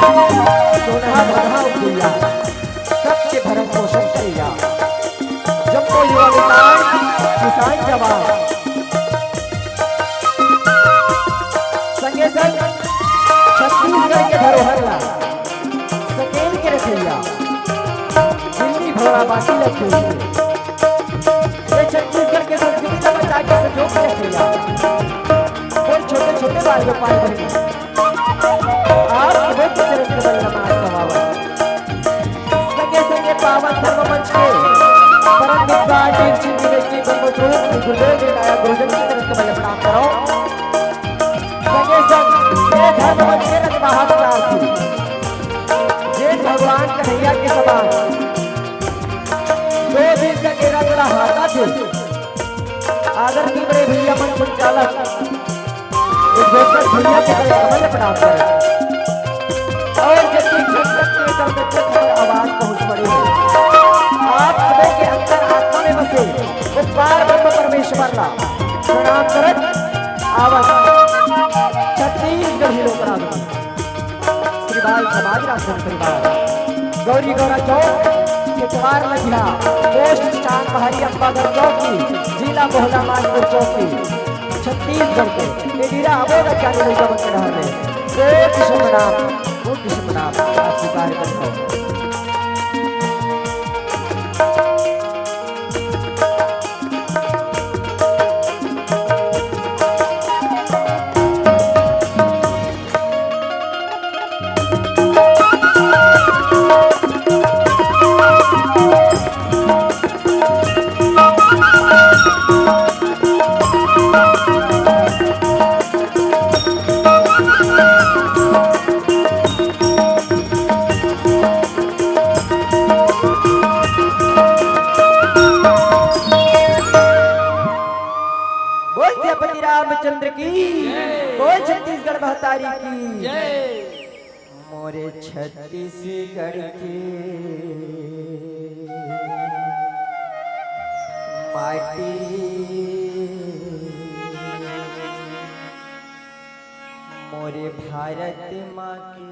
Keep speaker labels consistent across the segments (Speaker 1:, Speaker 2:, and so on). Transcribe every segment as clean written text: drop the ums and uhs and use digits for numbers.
Speaker 1: सोना भरा भैया सबके भरण पोषण करिया। जब को युवा किसान जवान संगे संग छत्तीसगढ़ के धरोहर ला सकेल के रखिया। दिल्ली भोला बाकी रखी ये छत्तीसगढ़ के संस्कृति का बचा के संजो के रखिया। और छोटे छोटे बाल पाए बने आप सबके चरण के बल नमाज कमावन। संगे संगे पावन धर्म मंच के परम विद्वान वीर चिंती व्यक्ति ब्रह्मस्वरूप गुरुदेव जी नायक गुरुजन के चरण के बल प्रणाम करो। संगे संग ये धर्म मंच के रखवाहक साथी जे भगवान कन्हैया के समान 2 दिन का केरा तेरा हाथा थे। आदर की बड़े भैया मन संचालक भैया के कमल प्रणाम करें। और जब आवाज पहुंच पड़ी है आप सभी के अंतर आत्मा में बसे वो पार ब्रह्म परमेश्वर ला प्रणाम करत आवाज छत्तीसगढ़ ही लोग श्रीबाल समाज राष्ट्र परिवार गौरी गौरा चौक केतवार लखिया पोस्ट चांद बहारी अंबागढ़ चौकी जिला मोहल्ला मानपुर चौकी छत्तीसगढ़ के ये वीरा अबोध जाने लोग बन के रहा है। कोटि प्रणाम आप स्वीकार करता हूँ। रामचंद्र की बोल छत्तीसगढ़ महतारी की मोरे छत्तीसगढ़ की माटी मोरे भारत माँ के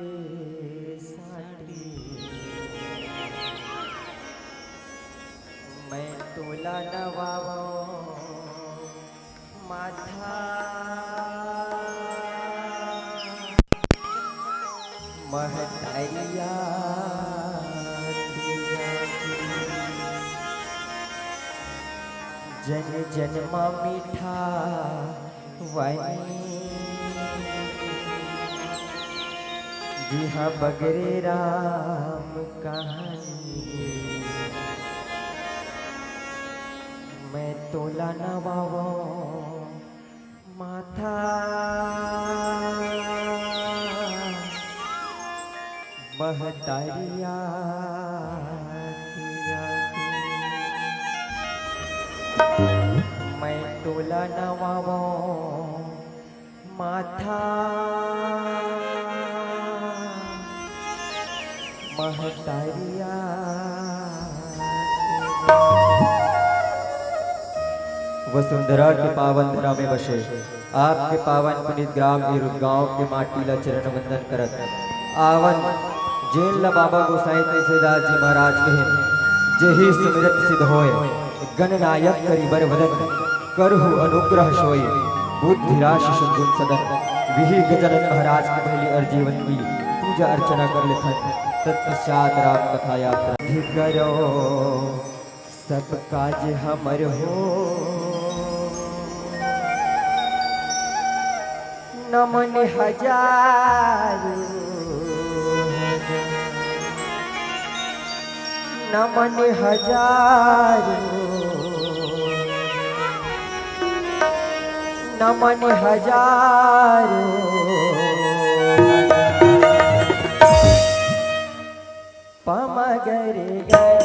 Speaker 1: साथी मैं तोला नवाओ माथा महतारिया जन जन्मा मीठा वाई जी हाँ बगरे राम कहानी मैं तोला नवाओ माथा महतारिया मैं तोला नवाओ माथा महतारिया वसुंधरा के पावन धरा में बसे आपके पावन पुनित ग्राम गांव के माटीला चरण वंदन करत आवन जेल ला बाबा गोसाई तुलसीदास जी महाराज कहे जेहि सुमिरत सिद्ध होय गणनायक करि बर वदन करहु अनुग्रह सोय बुद्धि राशि सुगुण सदन विहि गजनन महाराज की पहली अर्जीवन की पूजा अर्चना कर लिखत तत्पश्चात राम कथा यात्रा करो सब काज हमर हो नमन हजारों नमन हजारों नमन हजारों पमगरे गरे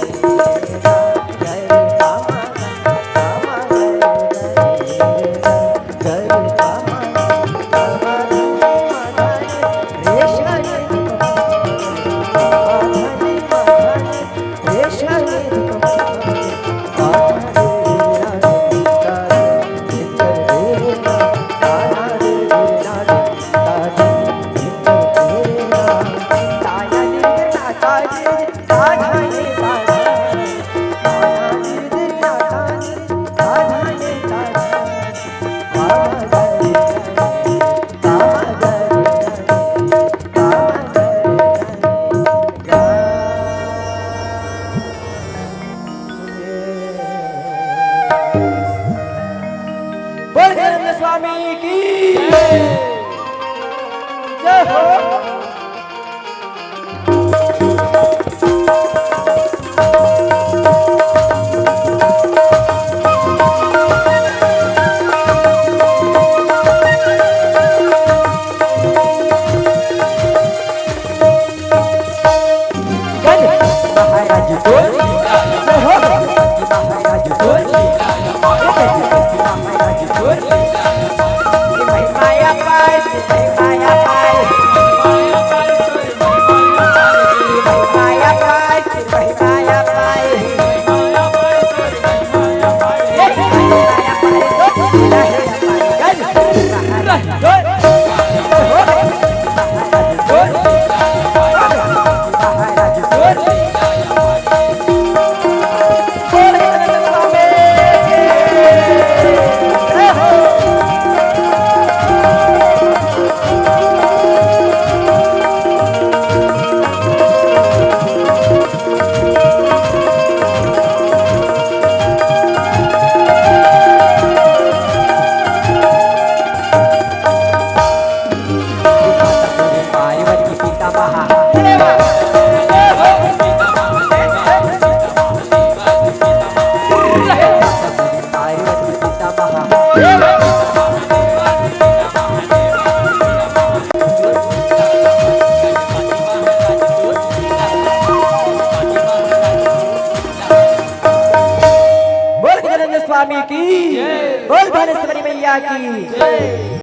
Speaker 1: मैया की